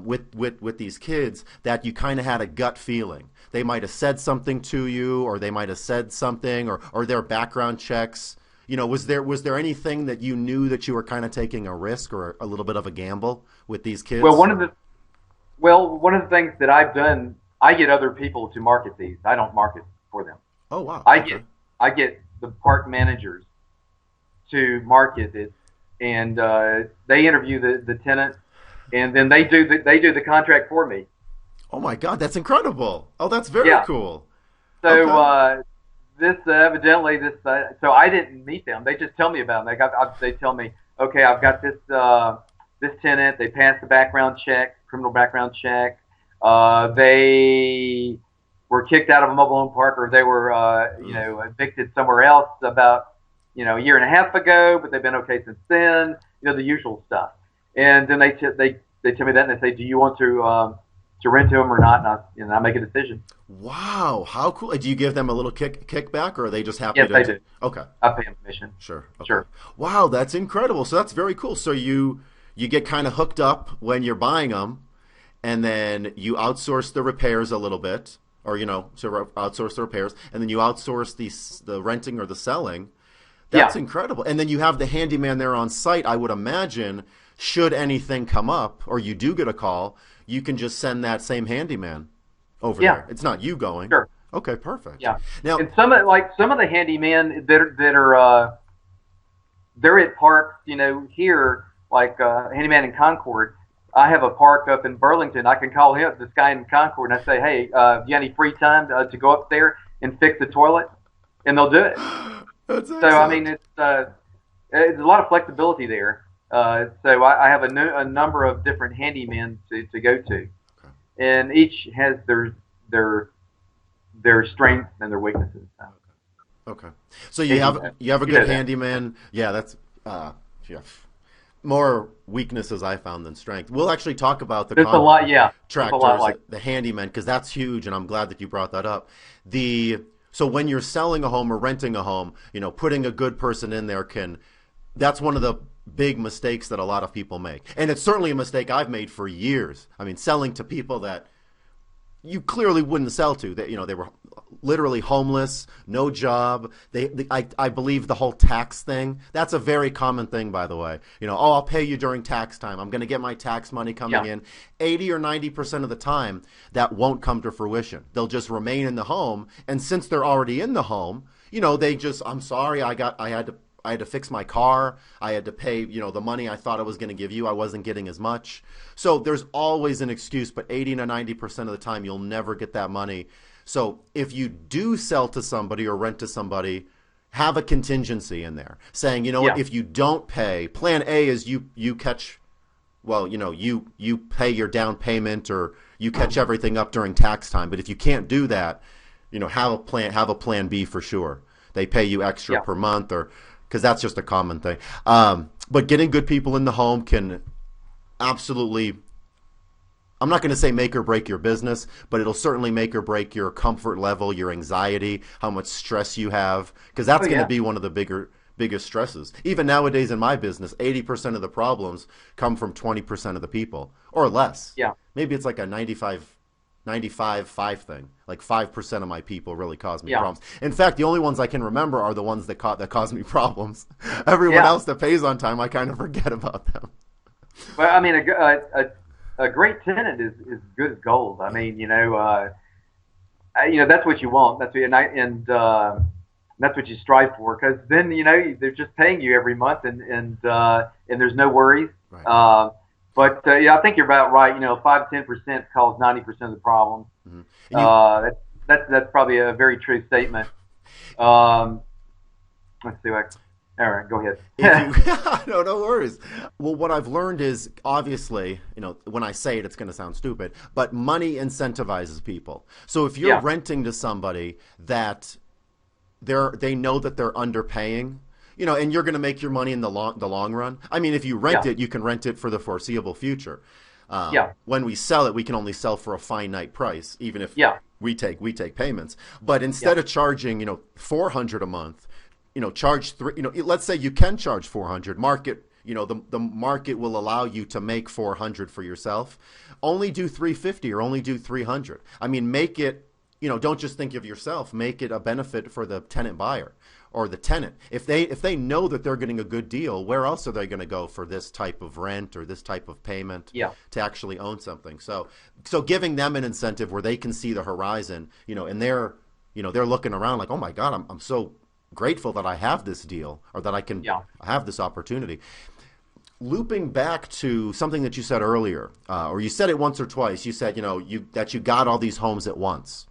with these kids that you kind of had a gut feeling. They might have said something to you, or they might have said something, or their background checks. Was there anything that you knew that you were kind of taking a risk or a little bit of a gamble with these kids? Well, one of the things that I've done, I get other people to market these. I don't market for them. Oh wow. I Okay. get the park managers to market it, and they interview the tenant, and then they do the contract for me. Oh my God, that's incredible. Oh, that's very Yeah. cool. So Okay. this evidently this so I didn't meet them. They just tell me about them. They tell me, okay, I've got this tenant. They passed the background check, criminal background check. They were kicked out of a mobile home park, or they were evicted somewhere else about a year and a half ago, but they've been okay since then. The usual stuff. And then they tell me that, and they say, do you want to rent to them or not? And I make a decision. Wow, how cool! Do you give them a little kickback, or are they just happy Yes, to? they do. Okay, I pay them commission. sure. Okay. Sure. Wow, that's incredible. So that's very cool. So you get kind of hooked up when you're buying them, and then you outsource the repairs a little bit, or outsource the repairs, and then you outsource the renting or the selling. That's Yeah. incredible. And then you have the handyman there on site. I would imagine, should anything come up, or you do get a call, you can just send that same handyman over Yeah. there. It's not you going. Sure. Okay, perfect. Yeah. Now, And some of the handymen that are they're at parks, here, like handyman in Concord. I have a park up in Burlington. I can call this guy in Concord, and I say, hey, you got any free time to go up there and fix the toilet? And they'll do it. that's So I mean, excellent. it's a lot of flexibility there. So I have a number of different handymen to go to, and each has their strengths and their weaknesses. Okay. So you have a good that. handyman. Yeah, that's yeah. More weaknesses I found than strength. We'll actually talk about the There's a lot, yeah. There's contractors, a lot like the handyman, because that's huge, and I'm glad that you brought that up. So when you're selling a home or renting a home, putting a good person in there that's one of the big mistakes that a lot of people make. And it's certainly a mistake I've made for years. I mean, selling to people that you clearly wouldn't sell to. That they were literally homeless, no job. I believe the whole tax thing. That's a very common thing, by the way. I'll pay you during tax time. I'm going to get my tax money coming in. 80 or 90% of the time, that won't come to fruition. They'll just remain in the home, and since they're already in the home, they just, I'm sorry, I had to fix my car. I had to pay, the money I thought I was going to give you. I wasn't getting as much. So there's always an excuse, but 80 to 90% of the time, you'll never get that money. So if you do sell to somebody or rent to somebody, have a contingency in there saying, what, if you don't pay, plan A is you catch, well, you pay your down payment, or you catch everything up during tax time. But if you can't do that, have a plan B for sure. They pay you extra per month, or because that's just a common thing. But getting good people in the home can absolutely, I'm not going to say make or break your business, but it'll certainly make or break your comfort level, your anxiety, how much stress you have, because that's going to be one of the biggest stresses. Even nowadays in my business, 80% of the problems come from 20% of the people, or less. Yeah. Maybe it's like a 95-5 thing. Like 5% of my people really cause me problems. In fact, the only ones I can remember are the ones that cause me problems. Everyone else that pays on time, I kind of forget about them. Well, I mean, a great tenant is good as gold. I mean, that's what you want. That's what, and that's what you strive for, because then they're just paying you every month, and there's no worries. Right. Uh, but yeah, I think you're about right. 5 to 10% cause 90% of the problems. Mm-hmm. And you, That's probably a very true statement. Um, let's see. All right, go ahead. if you, no worries. Well, what I've learned is obviously, when I say it, it's going to sound stupid, but money incentivizes people. So if you're Yeah, renting to somebody that they know that they're underpaying, and you're going to make your money in the long run. I mean, if you rent yeah, it, you can rent it for the foreseeable future. yeah, When we sell it, we can only sell for a finite price, even if yeah, we take payments. But yeah, instead of charging, $400 a month, charge three. Let's say you can charge $400. Market, the market will allow you to make $400 for yourself. Only do $350 or only do $300. I mean, make it. Don't just think of yourself. Make it a benefit for the tenant buyer or the tenant. If they know that they're getting a good deal, where else are they going to go for this type of rent or this type of payment yeah, to actually own something? So giving them an incentive where they can see the horizon, and they're looking around like, oh my God, I'm so grateful that I have this deal or that I can yeah, have this opportunity. Looping back to something that you said earlier, or you said it once or twice, you said, that you got all these homes at once.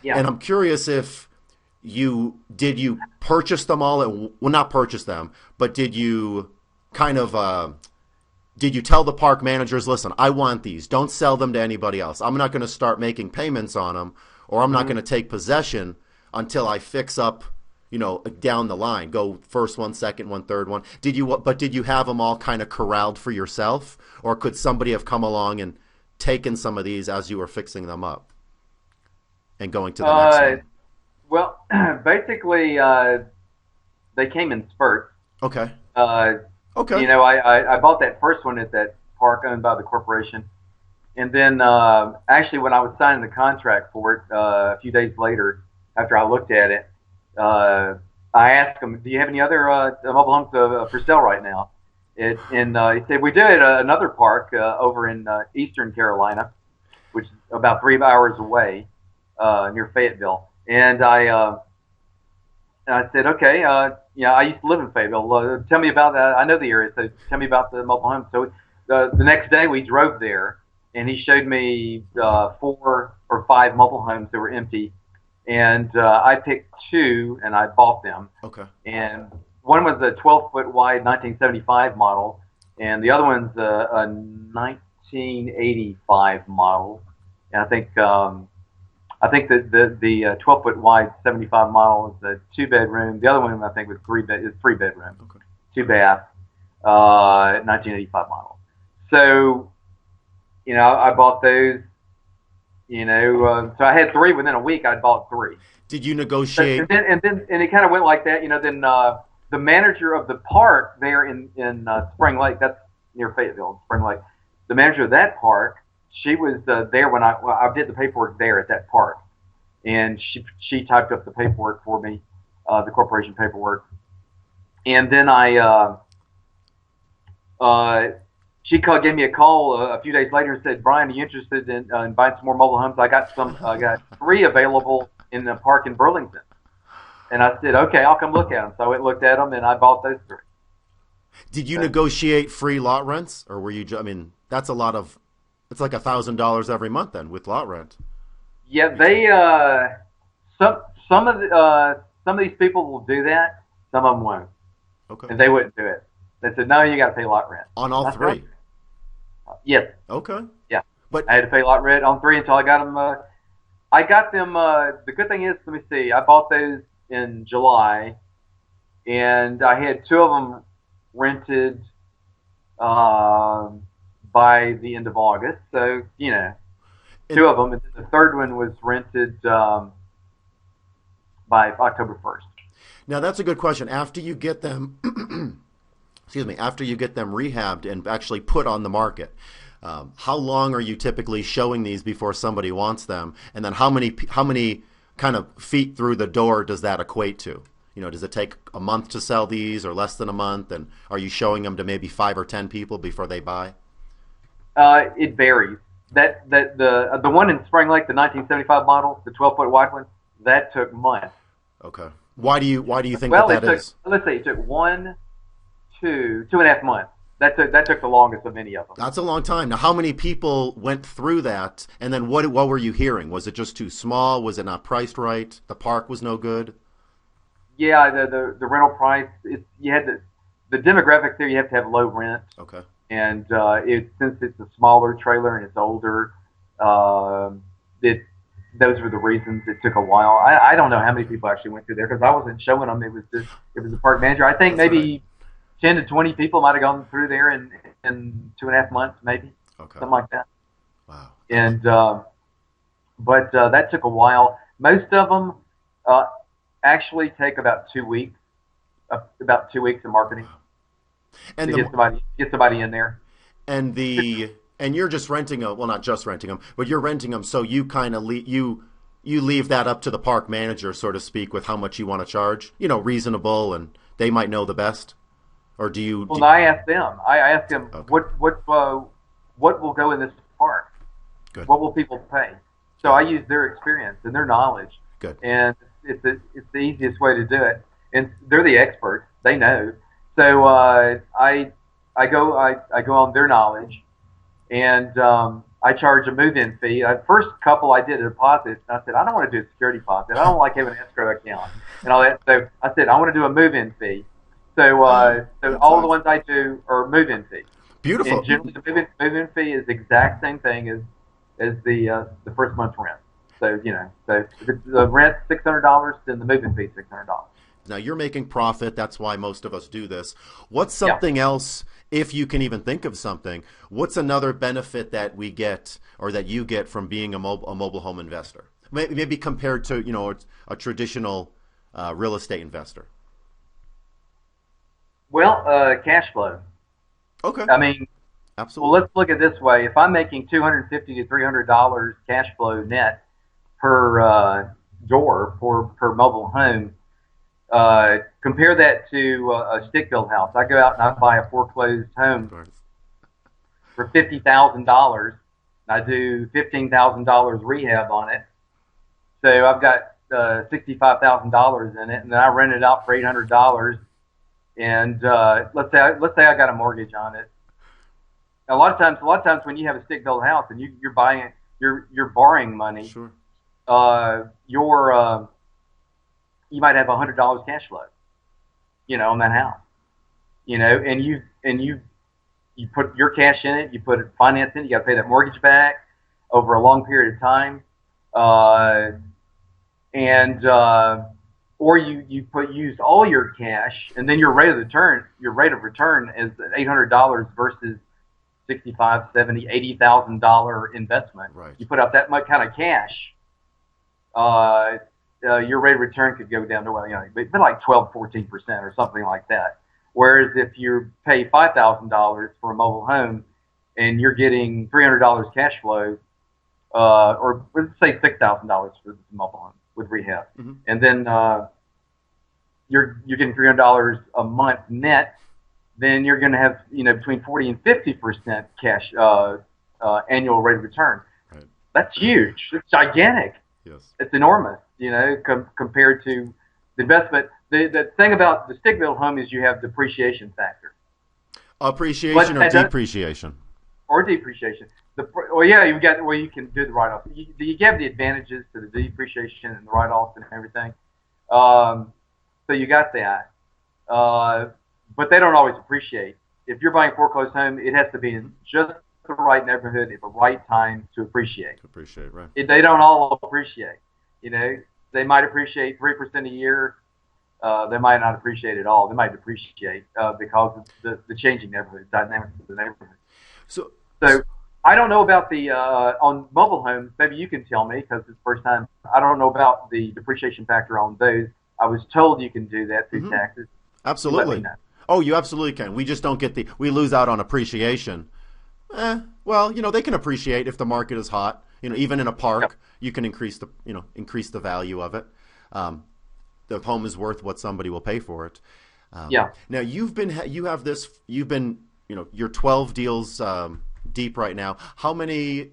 yeah. And I'm curious if did you purchase them all well, not purchase them, but did you kind of did you tell the park managers, listen, I want these, don't sell them to anybody else, I'm not going to start making payments on them, or I'm not Hmm. going to take possession until I fix up, down the line, go first one, second one, third one. Did you have them all kind of corralled for yourself, or could somebody have come along and taken some of these as you were fixing them up and going to the next Uh, one? well, basically, they came in spurts. Okay. Uh, Okay. I bought that first one at that park owned by the corporation, and then actually when I was signing the contract for it a few days later, after I looked at it, uh, I asked him, "Do you have any other mobile homes for sale right now?" And he said, "We do at another park over in Eastern Carolina, which is about 3 hours away, near Fayetteville." And I said, "Okay, I used to live in Fayetteville. Tell me about that. I know the area, so tell me about the mobile home." So the next day we drove there, and he showed me Wow. 4 or 5 mobile homes that were empty, and I picked two, and I bought them. Okay. And one was a 12-foot wide 1975 model, and the other one's a 1985 model. And I think that the 12-foot wide 75 model is a 2 bedroom. The other one I think was 3 bedroom, Okay. 2 bath, 1985 model. So I bought those. So I had three within a week. I bought three. Did you But, negotiate? and it kind of went like that. Then the manager of the park there in Spring Lake, that's near Fayetteville, Spring Lake. The manager of that park, she was there when I did the paperwork there at that park, and she typed up the paperwork for me, the corporation paperwork, and then uh, gave me a call a few days later and said, "Brian, are you interested in buying some more mobile homes? I got three available in the park in Burlington." And I said, "Okay, I'll come look at them." So I went and looked at them, and I bought those three. Did you So, negotiate free lot rents, or were you? I mean, that's a lot of. It's like $1,000 every month then with lot rent. yeah, Between some some of these people will do that. Some of them won't, okay and they wouldn't do it. They said, "No, you got to pay lot rent." on all And I said, three. "Yes, Okay, yeah." but I had to pay lot rent on three until I got them. I got them. The good thing is, let me see. I bought those in July, and I had two of them rented um, by the end of August. So and two of them, and then the third one was rented by October 1st. now that's a good question. After you get them, excuse me, after you get them rehabbed and actually put on the market, how long are you typically showing these before somebody wants them? And then how many kind of feet through the door does that equate to? Does it take a month to sell these or less than a month? And are you showing them to maybe 5 or 10 people before they buy? It varies. The one in Spring Lake, the 1975 model, the 12-foot wide one, that took months. Okay. Why do you think that Well, that it took, is? let's say it took 2.5 months. That took the longest of any of them. That's a long time. Now, how many people went through that, and then what were you hearing? Was it just too small? Was it not priced right? The park was no good? Yeah, the rental price. You had the demographics there. You have to have low rent, Okay. and since it's a smaller trailer and it's older, it those were the reasons it took a while. I don't know how many people actually went through there because I wasn't showing them. It was the park manager. I think That's all right. maybe 10 to 20 people might have gone through there in 2.5 months, maybe Okay. something like that. Wow. That's And but that took a while. Most of them uh, actually take about 2 weeks of marketing and to the get somebody in there. and the and you're just renting them. Well, not just renting them, but you're renting them. So you kind of you leave that up to the park manager, so to speak, with how much you want to charge. Reasonable, and they might know the best. Or do you? Well, I asked them. I asked them Okay. what will go in this park. Good. What will people pay? So Good. I use their experience and their knowledge, Good. and it's the easiest way to do it. And they're the experts; they know. So I go on their knowledge, and I charge a move-in fee. First couple I did a deposit. And I said I don't want to do a security deposit. I don't like having an escrow account and all that. So I said I want to do a move-in fee. So That's all the awesome. ones I do are move-in fees. And Beautiful. generally, the move-in fee is the exact same thing as the first month's rent. So if it's the rent $600, then the move-in fee is $600. Now you're making profit. That's why most of us do this. What's Yeah. something else, if you can even think of something, what's another benefit that we get or that you get from being a mobile home investor? Maybe compared to, a traditional real estate investor. Well, cash flow. Okay. I mean, well, Absolutely. let's look at it this way. If I'm making $250 to $300 cash flow net per door per mobile home, compare that to a stick-built house. I go out and I buy a foreclosed Of home course. for $50,000. I do $15,000 rehab on it, so I've got $65,000 in it, and then I rent it out for $800. And let's say I got a mortgage on it. A lot of times when you have a stick-built house and you're buying it, you're borrowing money. Sure. Your you might have $100 cash flow, on that house, and you put your cash in it, you put it finance in it, you got to pay that mortgage back over a long period of time, uh, and or you use all your cash, and then your rate of return is $800 versus 65, 70, $80,000 investment. Right. You put up that much kind of cash, uh, your rate of return could go down to but like 12, 14% or something like that. Whereas if you pay $5,000 for a mobile home and you're getting $300 cash flow, or let's say $6,000 for the mobile home with rehab, Mm-hmm. and then you're getting $300 a month net, then you're going to have between 40 and 50% cash annual rate of return. Right. That's huge. It's gigantic. Yes. It's enormous, compared to the investment. The thing about the stick-built home is you have depreciation factor. Appreciation or depreciation? Or depreciation. You can do the write-off. You have the advantages to the depreciation and the write-offs and everything. So you got that. But they don't always appreciate. If you're buying a foreclosed home, it has to be in just the right neighborhood at the right time to appreciate. Appreciate, right. They don't all appreciate. They might appreciate 3% a year. They might not appreciate it all. They might depreciate because of the changing neighborhood dynamics of the neighborhood. So I don't know about the on mobile homes. Maybe you can tell me because it's the first time. I don't know about the depreciation factor on those. I was told you can do that through taxes. absolutely. Let me know. Oh, you absolutely can. We just don't get we lose out on appreciation. Well, they can appreciate if the market is hot. Even in a park, Yep. you can increase the value of it. The home is worth what somebody will pay for it. Yeah. Now your 12 deals deep right now. How many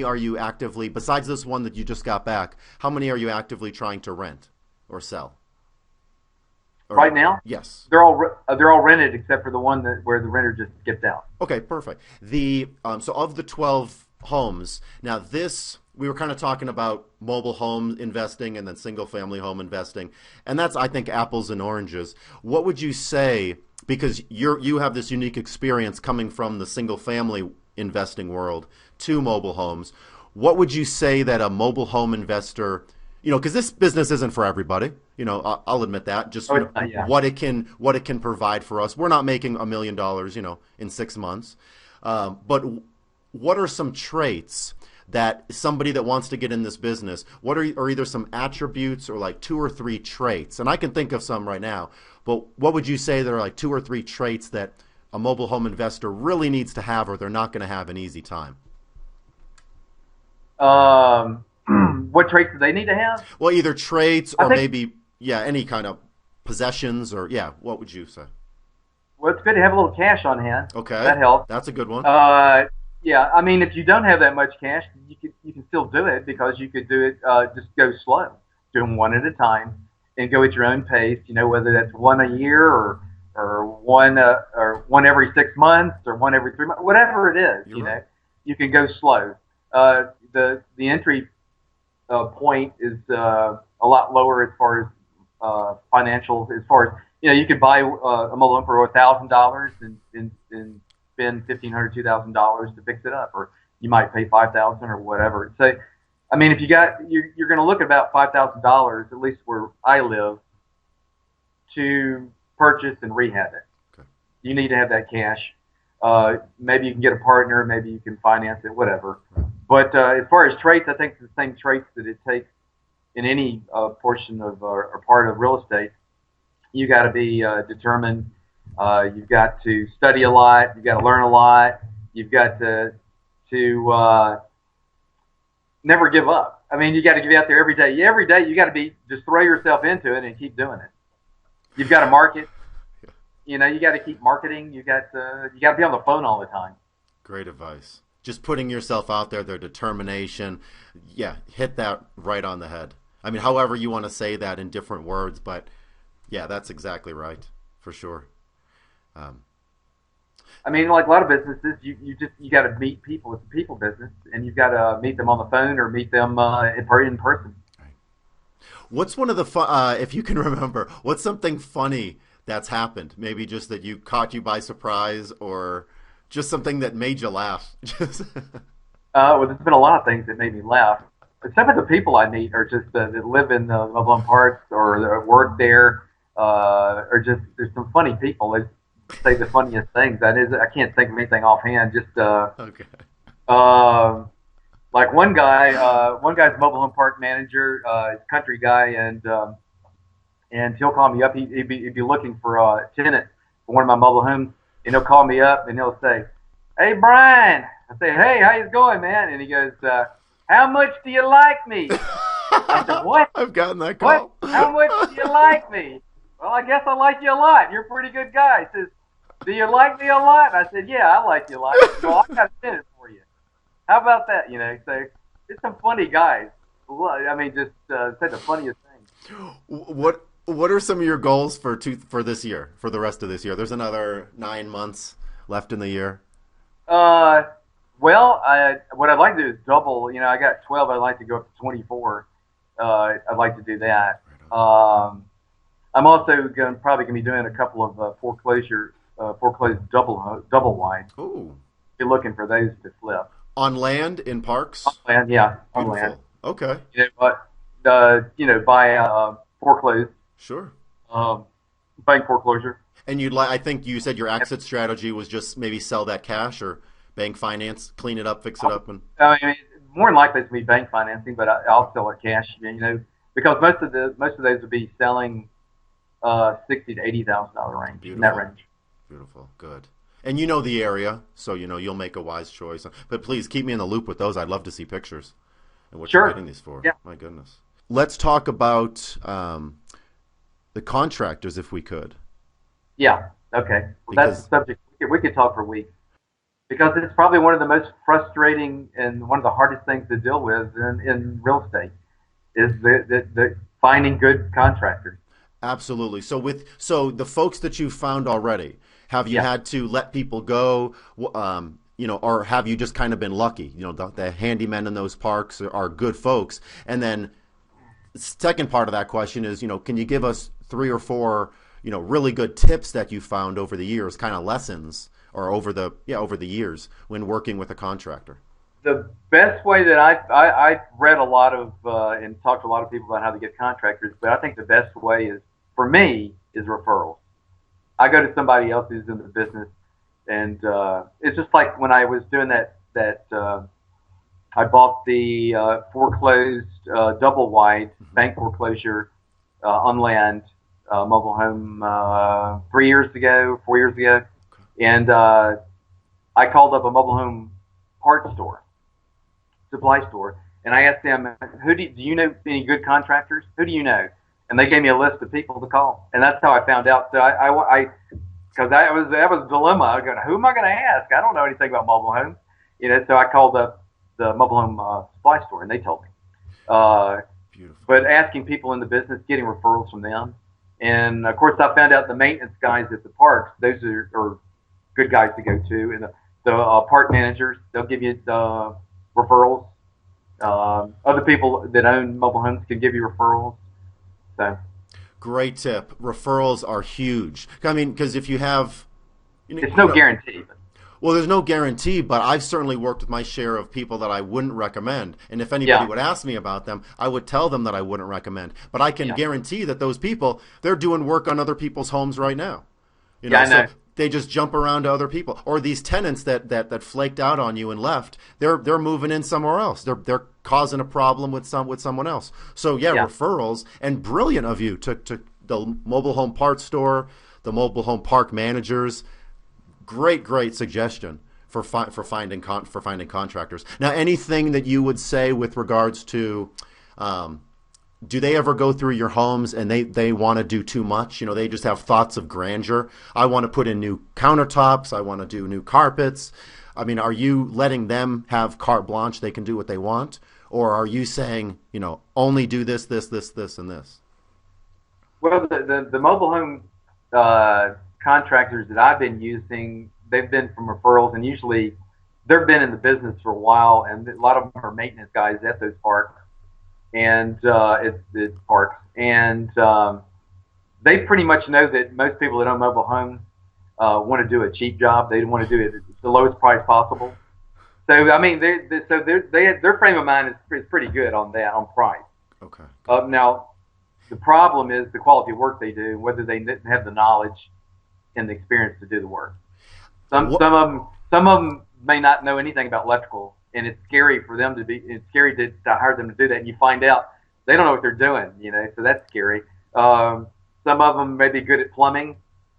are you actively, besides this one that you just got back, how many are you actively trying to rent or sell? Or, Right now, yes. they're all rented except for the one where the renter just skipped out. Okay, perfect. So of the 12 homes, now this we were kind of talking about mobile home investing and then single family home investing, and that's, I think, apples and oranges. What would you say, because you have this unique experience coming from the single family investing world to mobile homes, what would you say that a mobile home investor, because this business isn't for everybody, I'll admit that, just Yeah. what it can provide for us. We're not making $1 million, in 6 months. But what are some traits that somebody that wants to get in this business, what are either some attributes or like 2 or 3 traits? And I can think of some right now, but what would you say there are like 2 or 3 traits that a mobile home investor really needs to have, or they're not going to have an easy time? What traits do they need to have? Well, either traits I or think. maybe, yeah, any kind of possessions or, yeah, what would you say? Well, it's good to have a little cash on hand. Okay, That helps. that's a good one. Yeah, I mean, if you don't have that much cash, you can still do it because you could do it. Just go slow, do them one at a time, and go at your own pace. Whether that's one a year or one every 6 months or one every 3 months, whatever it is. You're right. You can go slow. The entry point is a lot lower as far as financials. As far as you could buy a mobile home for $1,000 and spend $1,500, $2,000 to fix it up, or you might pay $5,000 or whatever. So, I mean, if you're going to look at about $5,000, at least where I live, to purchase and rehab it. Okay. You need to have that cash. Maybe you can get a partner, maybe you can finance it, whatever. But as far as traits, I think it's the same traits that it takes in any portion of or part of real estate. You got to be determined. You've got to study a lot. You've got to learn a lot. You've got to never give up. I mean, you got to get out there every day. Every day, you got to just throw yourself into it and keep doing it. You've got to market. You got to keep marketing. You got to be on the phone all the time. Great advice. Just putting yourself out there, their determination. Yeah, hit that right on the head. I mean, however you want to say that in different words, but yeah, that's exactly right, for sure. I mean, like a lot of businesses, you got to meet people. It's a people business, and you've got to meet them on the phone or meet them in person. What's one of the if you can remember, what's something funny that's happened? Maybe just that caught you by surprise, or just something that made you laugh. Well, there's been a lot of things that made me laugh. But some of the people I meet are just that live in the Loveland Parks or that work there, or just there's some funny people. They say the funniest things. That is, I can't think of anything offhand. Just Okay. like one guy's a mobile home park manager, country guy, and he'll call me up. He'd be looking for a tenant for one of my mobile homes, and he'll call me up and he'll say, "Hey, Brian." I say, "Hey, how you going, man?" And he goes, "How much do you like me?" I said, "What? I've gotten that call. What? How much do you like me?" "Well, I guess I like you a lot. You're a pretty good guy." He says, "Do you like me a lot?" I said, "Yeah, I like you a lot." He said, "Well, I got a tenant for you. How about that?" So it's some funny guys. I mean, just say the funniest things. What are some of your goals for this year, for the rest of this year? There's another 9 months left in the year. Well, what I'd like to do is double. I got 12. I'd like to go up to 24. I'd like to do that. I'm also probably going to be doing a couple of foreclosed double wide. Ooh. Be looking for those to flip. On land, in parks? On land, yeah. On Beautiful. land. Okay. But buy foreclosed. Sure. Bank foreclosure. And I think you said your exit strategy was just maybe sell that cash or bank finance, clean it up, fix it up, and. I mean, more than likely it's going to be bank financing, but I'll sell it cash. Because most of those would be selling $60,000 to $80,000 range. Beautiful. In that range. Beautiful. Good. And you know the area, so you'll make a wise choice. But please keep me in the loop with those. I'd love to see pictures and what Sure. you're getting these for. Yeah. My goodness. Let's talk about the contractors, if we could. Yeah. Okay. Well, that's the subject. We could talk for weeks because it's probably one of the most frustrating and one of the hardest things to deal with in real estate is the finding good contractors. Absolutely. So the folks that you found already, have you Yeah. had to let people go, or have you just kind of been lucky? The handymen in those parks are good folks. And then second part of that question is, can you give us three or four, really good tips that you found over the years, kind of lessons, or over the years when working with a contractor? The best way that I've read a lot of and talked to a lot of people about how to get contractors, but I think the best way is for me is referrals. I go to somebody else who's in the business, and it's just like when I was doing that I bought the foreclosed double wide bank foreclosure on land mobile home 3 years ago, 4 years ago, and I called up a mobile home parts store, supply store, and I asked them, "Who do you know any good contractors? Who do you know?" And they gave me a list of people to call, and that's how I found out. So because that was a dilemma. I was going, who am I going to ask? I don't know anything about mobile homes, So I called up the mobile home supply store, and they told me. Beautiful. But asking people in the business, getting referrals from them, and of course I found out the maintenance guys at the parks. Those are good guys to go to, and the park managers, they'll give you the referrals. Other people that own mobile homes can give you referrals. So. Great tip. Referrals are huge. I mean, because if you have, it's no guarantee. Well, there's no guarantee, but I've certainly worked with my share of people that I wouldn't recommend. And if anybody would ask me about them, I would tell them that I wouldn't recommend. But I can guarantee that those people, they're doing work on other people's homes right now. I know. So they just jump around to other people. Or these tenants that flaked out on you and left, they're moving in somewhere else. They're causing a problem with someone else. So referrals, and brilliant of you to the mobile home parts store, the mobile home park managers. Great suggestion for finding contractors. Now, anything that you would say with regards to, do they ever go through your homes and they want to do too much? They just have thoughts of grandeur. I want to put in new countertops. I want to do new carpets. I mean, are you letting them have carte blanche? They can do what they want, or are you saying, only do this, and this? Well, the mobile home contractors that I've been using, they've been from referrals, and usually they've been in the business for a while, and a lot of them are maintenance guys at those parks, and it's parks, and they pretty much know that most people that own mobile homes want to do a cheap job. They want to do it at the lowest price possible. So I mean, their frame of mind is pretty good on that, on price. Okay. Now, the problem is the quality of work they do, whether they have the knowledge and the experience to do the work. Some of them may not know anything about electrical, and it's scary for them it's scary to hire them to do that, and you find out they don't know what they're doing, so that's scary. Some of them may be good at plumbing,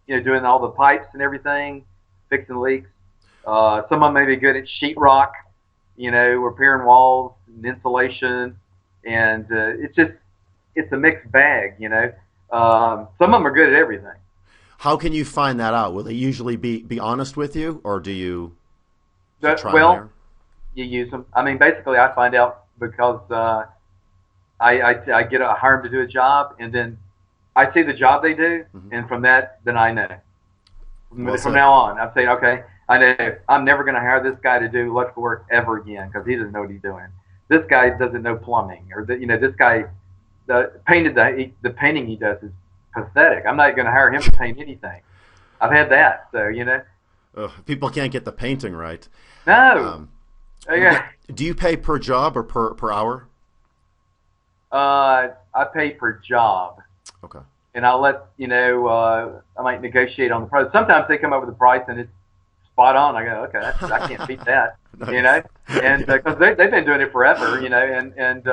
doing all the pipes and everything, fixing leaks. Some of them may be good at sheetrock, repairing walls and insulation, and it's a mixed bag, some of them are good at everything. How can you find that out? Will they usually be honest with you, or do you try well, you use them. I mean, basically, I find out because I hire them to do a job, and then I see the job they do, and from that, then I know. From now on, I'm saying, okay, I know I'm never going to hire this guy to do electrical work ever again because he doesn't know what he's doing. This guy doesn't know plumbing, or this guy, the painting he does is pathetic. I'm not going to hire him to paint anything. I've had that, so people can't get the painting right. No. Do you pay per job or per hour? I pay per job. Okay. And I'll let I might negotiate on the price. Sometimes they come up with a price and it's spot on. I go, okay, I can't beat that. Nice. And because they've been doing it forever, and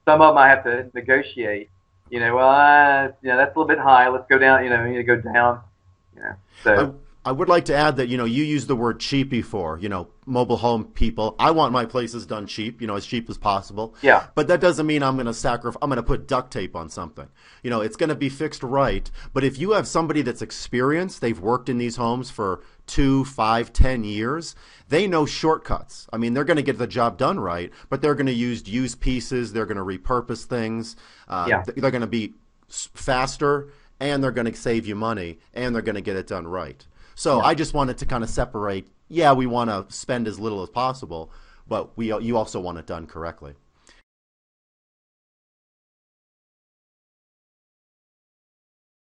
some of them I have to negotiate. That's a little bit high. Let's go down. You need to go down. So I would like to add that, you used the word cheap before, mobile home people. I want my places done cheap, as cheap as possible. Yeah. But that doesn't mean I'm going to put duct tape on something. It's going to be fixed right. But if you have somebody that's experienced, they've worked in these homes for 2, 5, 10 years, they know shortcuts. I mean, they're going to get the job done right, but they're going to use used pieces. They're going to repurpose things. They're going to be faster, and they're going to save you money, and they're going to get it done right. So I just wanted to kind of separate. Yeah, we want to spend as little as possible, but you also want it done correctly.